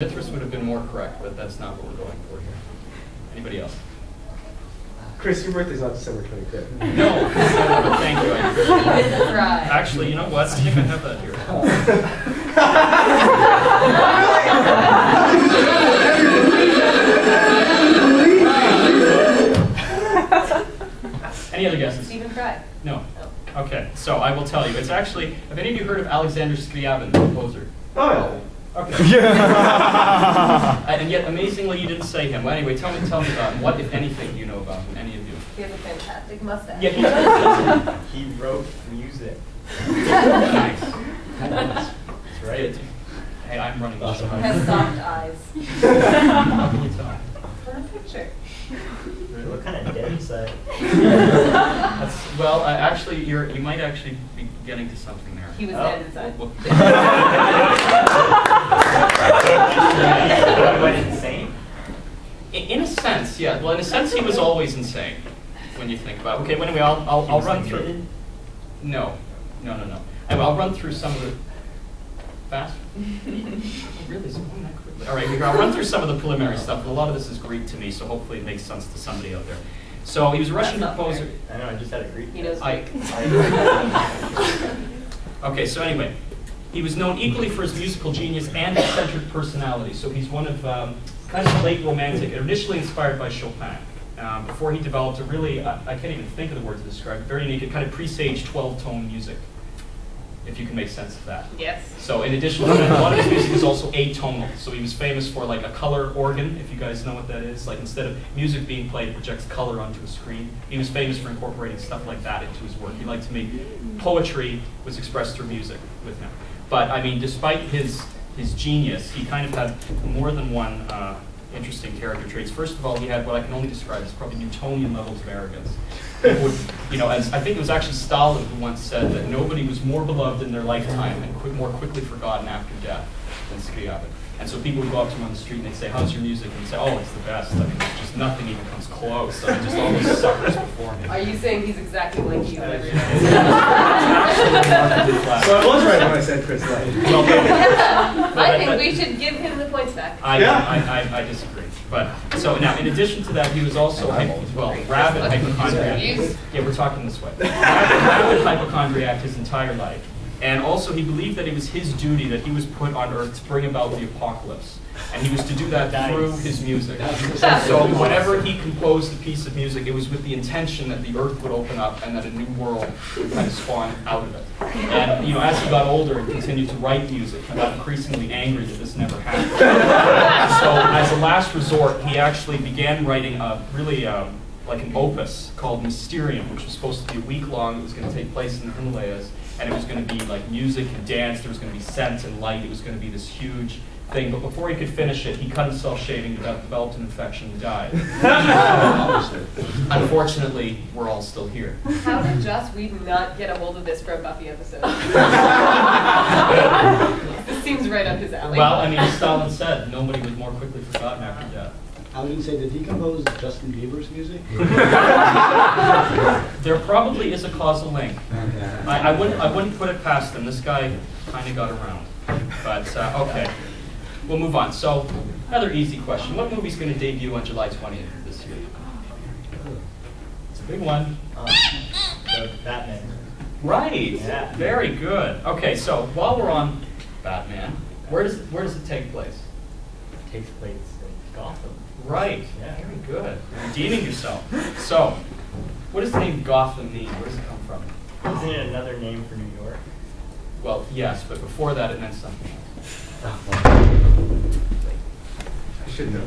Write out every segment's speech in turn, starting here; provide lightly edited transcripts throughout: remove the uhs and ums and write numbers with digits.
Mithras would have been more correct, but that's not what we're going for here. Anybody else? Chris, your birthday's on December 25th. No, but thank you. Right. Actually, you know what? I think I have that here. Any other guesses? Stephen Fry. No. Okay, so I will tell you. It's actually, have any of you heard of Alexander Scriabin, the composer? Oh, Okay. And yet, amazingly, you didn't say him. Well, anyway, tell me about him. What, if anything, do you know about him? Any of you? He has a fantastic mustache. Yeah, he does. He wrote music. Nice. That's right. Hey, I'm running the show. He has soft eyes. How can you tell? For a picture. What kind of dead side? Well, actually, you might actually be getting to something there. He was dead inside. Went insane? In a sense, yeah. Well, in a sense, he was always insane when you think about it. Okay, well, anyway, I'll run through. No. Anyway, I'll run through some of the. Fast? Really? Is it going that quickly? All right, I'll run through some of the preliminary stuff. A lot of this is Greek to me, so hopefully it makes sense to somebody out there. So he was a Russian composer. I know, I just had a Greek. He knows Greek. Okay, so anyway, he was known equally for his musical genius and eccentric personality. So he's one of kind of a late romantic, initially inspired by Chopin. Before he developed a really, I can't even think of the word to describe it, very unique, it kind of presaged 12-tone music, if you can make sense of that. Yes. So in addition to that, a lot of his music is also atonal. So he was famous for like a color organ, if you guys know what that is. Like instead of music being played, it projects color onto a screen. He was famous for incorporating stuff like that into his work. He liked to make poetry was expressed through music with him. But I mean, despite his genius, he kind of had more than one interesting character traits. First of all, he had what I can only describe as probably Newtonian levels of arrogance. Would, as I think it was actually Stalin who once said that nobody was more beloved in their lifetime and more quickly forgotten after death than Scriabin. And so people would go up to him on the street and they'd say, "How's your music?" And he'd say, "Oh, it's the best. I mean, it's just nothing even comes close. I mean, just all those suckers before me." Are you saying he's exactly like you? Absolutely remarkably flat. So I was right when I said Chris Light. Well, I think we should give him the points back. I disagree. But so now, in addition to that, he was also rabid hypochondriac. Yeah, we're talking this way. Rabid hypochondriac his entire life, and also he believed that it was his duty that he was put on Earth to bring about the apocalypse, and he was to do that through his music. So whenever he composed a piece of music, it was with the intention that the Earth would open up and that a new world would kind of spawn out of it. And as he got older and continued to write music, he got increasingly angry that this never happened. So as a last resort, he actually began writing a really like an opus called Mysterium, which was supposed to be a week long. It was going to take place in the Himalayas, and it was going to be like music and dance. There was going to be scent and light. It was going to be this huge thing. But before he could finish it, he cut himself shaving, developed an infection, and died. Unfortunately, we're all still here. How did Joss Whedon not get a hold of this for a Buffy episode? This seems right up his alley. Well, I mean, as Stalin said, nobody was more quickly forgotten after death. I was going to say, did he compose Justin Bieber's music? There probably is a causal link. I wouldn't put it past him. This guy kind of got around. But, okay. We'll move on. So, another easy question. What movie's going to debut on July 20th of this year? It's a big one. The Batman. Right. Yeah. Very good. Okay, so while we're on Batman, where does it take place? It takes place in Gotham. Right. Yeah. Very good. You're redeeming yourself. So, what does the name Gotham mean? Where does it come from? Isn't it another name for New York? Well, yes, but before that it meant something else. I should know.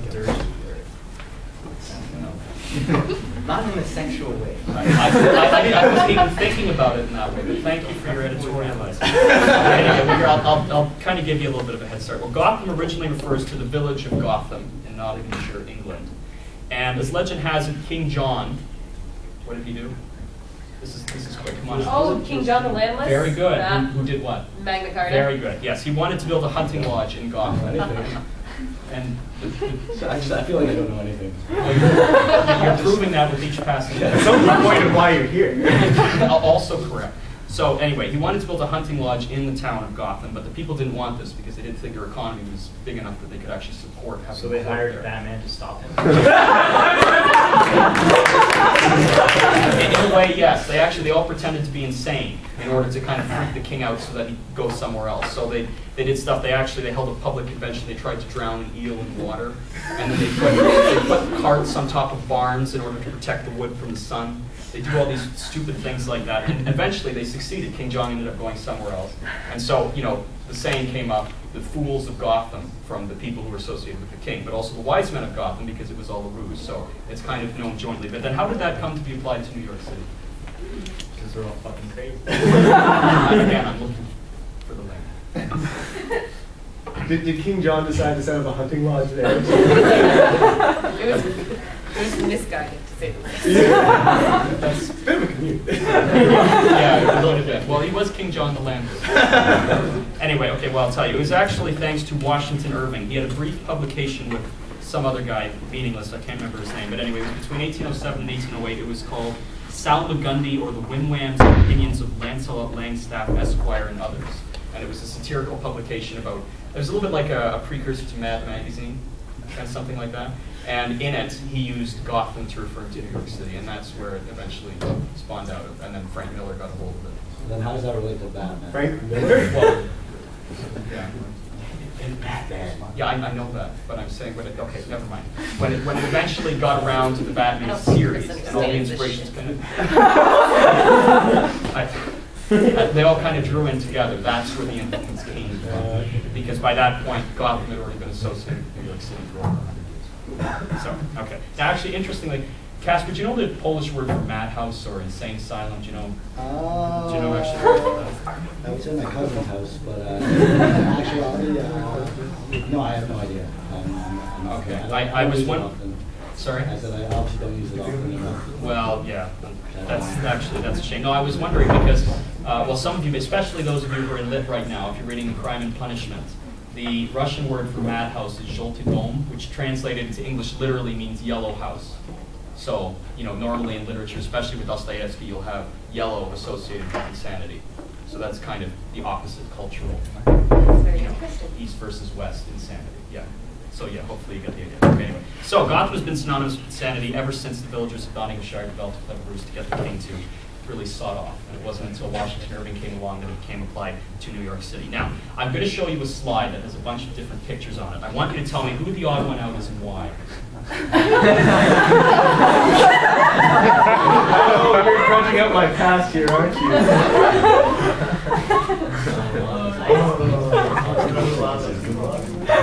Not in a sexual way. I wasn't even thinking about it in that way, but thank you for your editorializing. Anyway, I'll kind of give you a little bit of a head start. Well, Gotham originally refers to the village of Gotham in Nottinghamshire, England. And as legend has it, King John, what did he do? This is quick, come on. Oh, King John the Landless? Very good. Who did what? Magna Carta. Very good, yes. He wanted to build a hunting lodge in Gotham. And So I feel like I don't know anything. you're proving that with each passing day. That's the point of why you're here. Also correct. So anyway, he wanted to build a hunting lodge in the town of Gotham, but the people didn't want this because they didn't think their economy was big enough that they could actually support having So they a court hired there. Batman to stop him. In a way, yes. They all pretended to be insane in order to kind of freak the king out so that he'd go somewhere else. So they did stuff. They held a public convention. They tried to drown an eel in water, and then they put carts on top of barns in order to protect the wood from the sun. They do all these stupid things like that, and eventually they succeeded. King John ended up going somewhere else, and so the saying came up: the fools of Gotham, from the people who were associated with the king, but also the wise men of Gotham, because it was all a ruse. So it's kind of known jointly. But then, how did that come to be applied to New York City? Because they're all fucking crazy. Again, I'm looking for the link. Did King John decide to set up a hunting lodge there? It was misguided, to say the least. That's a bit of a commute. Yeah, it would have been. Well, he was King John the Lander. Anyway, okay, well, I'll tell you. It was actually thanks to Washington Irving. He had a brief publication with some other guy, meaningless, I can't remember his name, but anyway, it was between 1807 and 1808. It was called Salmagundi, or the Wigwams and Opinions of Lancelot Langstaff, Esquire, and Others. And it was a satirical publication about, it was a little bit like a precursor to Mad Magazine, kind of something like that. And in it, he used Gotham to refer to New York City, and that's where it eventually spawned out of. And then Frank Miller got a hold of it. Then how does that relate to Batman? Frank Miller? Well, yeah. Batman. Yeah, I know that, but I'm saying when it, okay, never mind. When it eventually got around to the Batman series and all the inspirations kind of, they all kind of drew in together. That's where the influence came from. Because by that point, Gotham had already been associated with New York City for over 100 years. So, okay. Now, actually, interestingly, Casper, do you know the Polish word for madhouse or insane asylum? Do you know actually? I was in my cousin's house, but actually, no, I have no idea. I'm Okay. I I was use it wondering. often. Sorry? I said I obviously don't use it often enough. Well, yeah, that's a shame. No, I was wondering because, well, some of you, especially those of you who are in Lit right now, if you're reading Crime and Punishment, the Russian word for madhouse is zholty dom, which translated into English literally means yellow house. So, normally in literature, especially with Dostoevsky, you'll have yellow associated with insanity. So that's kind of the opposite cultural, Very interesting. East versus West insanity. Yeah. So yeah, hopefully you get the idea. Okay, anyway. So Gotham has been synonymous with insanity ever since the villagers of Nottinghamshire developed a clever ruse to get the king to really sawed off. And it wasn't until Washington Irving came along that it became applied to New York City. Now, I'm going to show you a slide that has a bunch of different pictures on it. I want you to tell me who the odd one out is and why. Oh, you're crunching up my past here, aren't you?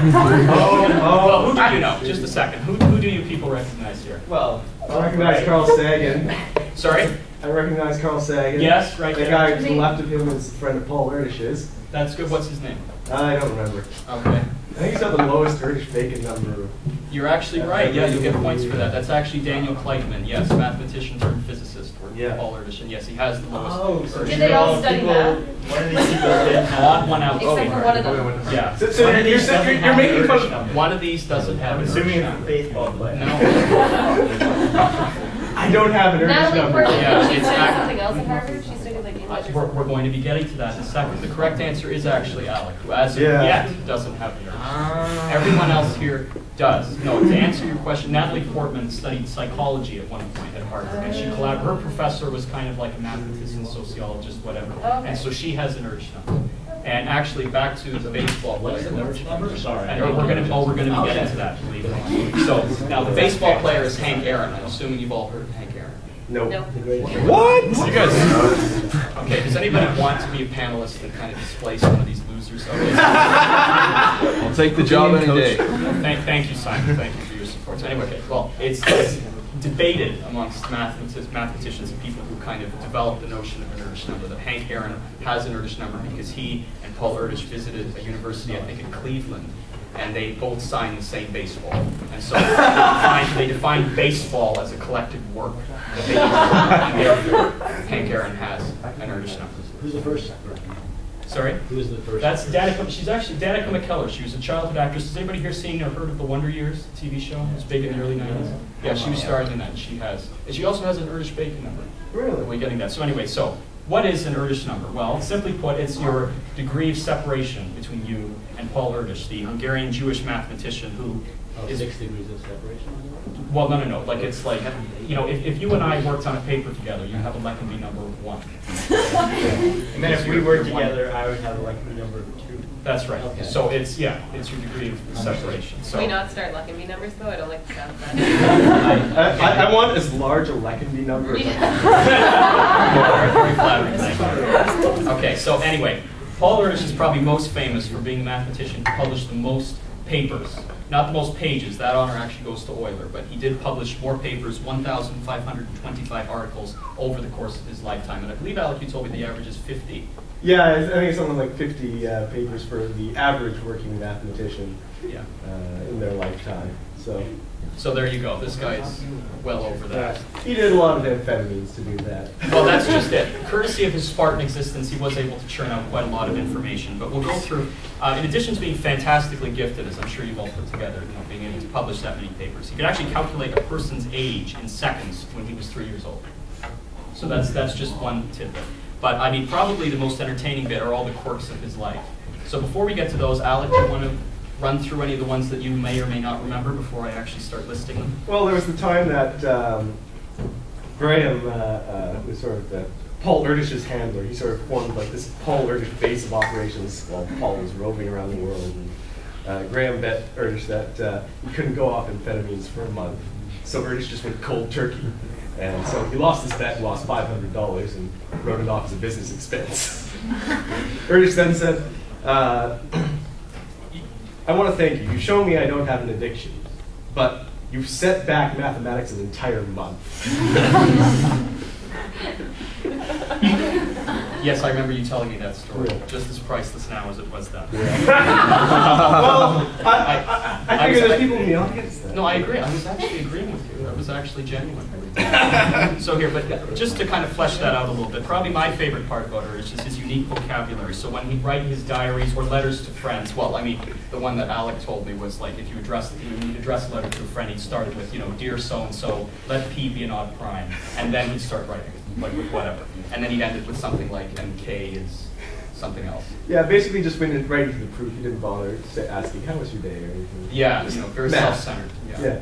Well, who do you know? Just a second. Who do you people recognize here? Well, I recognize Carl Sagan. Sorry? I recognize Carl Sagan. Yes, right The there. guy to the left of him is a friend of Paul Erdish's. That's good. What's his name? I don't remember. Okay. I think he's got the lowest Erdish-Bacon number. You're actually right. Yeah, you get points for that. That's actually Daniel Kleitman. Yes, mathematician turned physicist. Or Yeah. Paul Erdős. And yes, he has the lowest. oh, so Did they all study math? One of these people didn't have Odd one out. Except for one of them. Yeah. So One of you're, these doesn't you're have making an fun Irish of... number. One of these doesn't have I'm an assuming Irish it's a number. baseball player. No. I don't have an Erdish Natalie number. Portman, Yeah, she it's studied not- something else at Harvard? She studied like English or We're something? going to be getting to that in a second. The correct answer is actually Alec, who as of Yeah. yet doesn't have an Irish. Everyone else here does. No, to answer your question, Natalie Portman studied psychology at one point at Harvard, and she collaborated. Her professor was kind of like a mathematician, sociologist, whatever, Okay. and so she has an Irish number. And actually, back to the baseball What is player. the Irish number? Sorry. And we're going to be getting to that, believe me. So now the baseball player is Hank Aaron. I'm assuming you've all heard of Hank Aaron. No. No. What? You guys? Okay. Does anybody want to be a panelist and kind of displace one of these losers? Okay. I'll take the job any day. Thank you, Simon. Thank you for your support. So anyway, okay. Well, it's debated amongst mathematicians and people who kind of developed the notion of an Irish number, that Hank Aaron has an Irish number because he and Paul Erdős visited a university, I think in Cleveland, and they both signed the same baseball. And so they defined baseball as a collective work that they and therefore Hank Aaron has an Irish number. Who's the first? Sorry? Who is the first? That's Danica. She's actually Danica McKellar. She was a childhood actress. Has anybody here seen or heard of the Wonder Years TV show? It was big in the early 90s. Yeah, she was starred in that. She also has an Irish Bacon number. Really? We're getting that. So anyway, so what is an Erdős number? Well, simply put, it's your degree of separation between you and Paul Erdős, the Hungarian Jewish mathematician who is 6 degrees of separation? well, no. Like it's like, you know, if you and I worked on a paper together, you have a Leckenby number of 1. And then if we worked together, I would have a Leckenby number of 2. That's right. Okay. So it's your degree of separation. So Can we not start Leckenby numbers though? I don't like the sound of that. I want as large a Leckenby number as I can. very flattering. Thank you. Okay, so anyway, Paul Erdős is probably most famous for being the mathematician who published the most papers. Not the most pages, that honor actually goes to Euler, but he did publish more papers, 1,525 articles over the course of his lifetime. And I believe, Alec, you told me the average is 50. Yeah, I think it's something like 50 papers for the average working mathematician Yeah. in their lifetime. So there you go. This guy's well over that. He did a lot of amphetamines to do that. Well, that's just it. Courtesy of his Spartan existence, he was able to churn out quite a lot of information. But we'll go through, in addition to being fantastically gifted, as I'm sure you've all put together, you know, being able to publish that many papers, he could actually calculate a person's age in seconds when he was 3 years old. So that's just one tidbit. But I mean, probably the most entertaining bit are all the quirks of his life. So before we get to those, Alec, do you want to run through any of the ones that you may or may not remember before I actually start listing them? Well, there was the time that Graham was sort of Paul Erdős's handler. He sort of formed like this Paul Erdős base of operations while Paul was roving around the world. And, Graham bet Erdős that he couldn't go off amphetamines for a month. So Erdős just went cold turkey. And so he lost his bet, lost $500, and wrote it off as a business expense. Erdős then said, I want to thank you. You've shown me I don't have an addiction, but you've set back mathematics an entire month. Yes, I remember you telling me that story. Yeah. Just as priceless now as it was then. Well, I figure there's people in the audience that. No, I agree. I was actually agreeing with you. That was actually genuine. So here, but just to kind of flesh that out a little bit, probably my favorite part about her is just his unique vocabulary. So when he'd write his diaries or letters to friends, well, I mean, the one that Alec told me was like, if you need to address a letter to a friend, he'd start it with, you know, dear so-and-so, let P be an odd prime. And then he'd start writing, like with whatever. And then he'd end it with something like, and K is something else. Yeah, basically just went right into the proof. He didn't bother asking, how was your day or anything. Yeah, you know, very Math. self-centered. Yeah.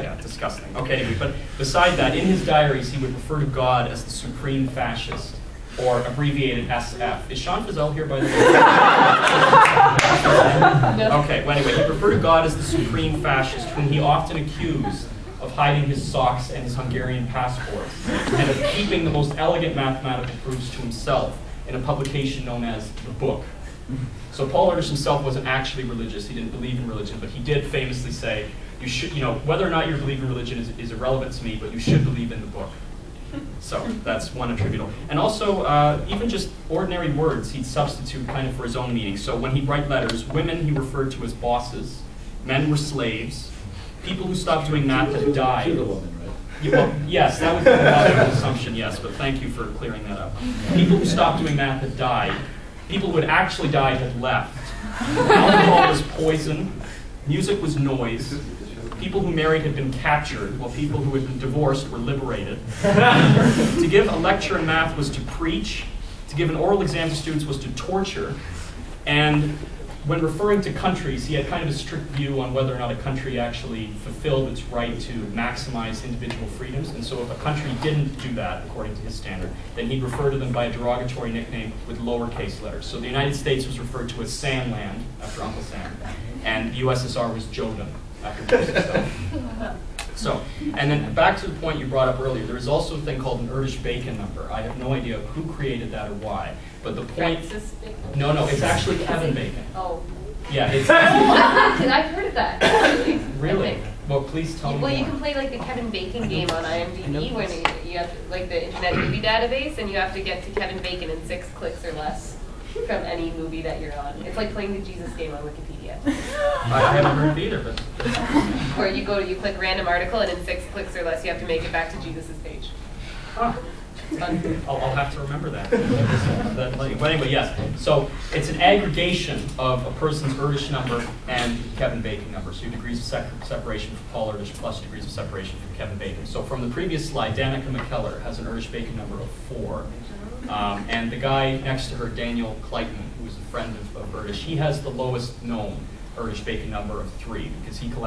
Yeah, disgusting. Okay, anyway, but beside that, in his diaries, he would refer to God as the supreme fascist, or abbreviated SF. Is Sean Fazell here, by the way? No. Okay, well, anyway, he referred to God as the supreme fascist, whom he often accused of hiding his socks and his Hungarian passports, and of keeping the most elegant mathematical proofs to himself in a publication known as The Book. So Paul Erdős himself wasn't actually religious. He didn't believe in religion, but he did famously say, you should, you know, whether or not you believe in religion is irrelevant to me, but you should believe in the book. So that's one attributable. And also, even just ordinary words he'd substitute kind of for his own meaning. So when he'd write letters, women he referred to as bosses, men were slaves, people who stopped doing math had died. To the woman, right? Yeah, well, yes, that would be a logical assumption, yes, but thank you for clearing that up. People who stopped doing math had died. People who had actually died had left. Alcohol was poison. Music was noise. People who married had been captured, while people who had been divorced were liberated. To give a lecture in math was to preach. To give an oral exam to students was to torture. And when referring to countries, he had kind of a strict view on whether or not a country actually fulfilled its right to maximize individual freedoms. And so if a country didn't do that, according to his standard, then he'd refer to them by a derogatory nickname with lowercase letters. So the United States was referred to as Samland, after Uncle Sam, and the USSR was Joden, after Joseph. So, and then back to the point you brought up earlier, there is also a thing called an Erdős-Bacon number. I have no idea who created that or why, but the point... Francis Bacon? No, it's actually Kevin Bacon. Oh. Yeah, it's... I've heard of that. Actually. Really? Well, please tell me Well, you more. can play like the Kevin Bacon game on IMDb when you have like the Internet Movie Database, and you have to get to Kevin Bacon in 6 clicks or less from any movie that you're on. It's like playing the Jesus game on Wikipedia. I haven't heard it either, but... Where you click random article, and in 6 clicks or less, you have to make it back to Jesus' page. Huh. It's fun. I'll have to remember that. But anyway, yes. So it's an aggregation of a person's Erdős number and Kevin Bacon number. So your degrees of separation for Paul Erdős plus degrees of separation for Kevin Bacon. So from the previous slide, Danica McKellar has an Erdős-Bacon number of 4. And the guy next to her, Daniel Clayton, who's a friend of Erdős, he has the lowest known Erdős bacon number of 3 because he collects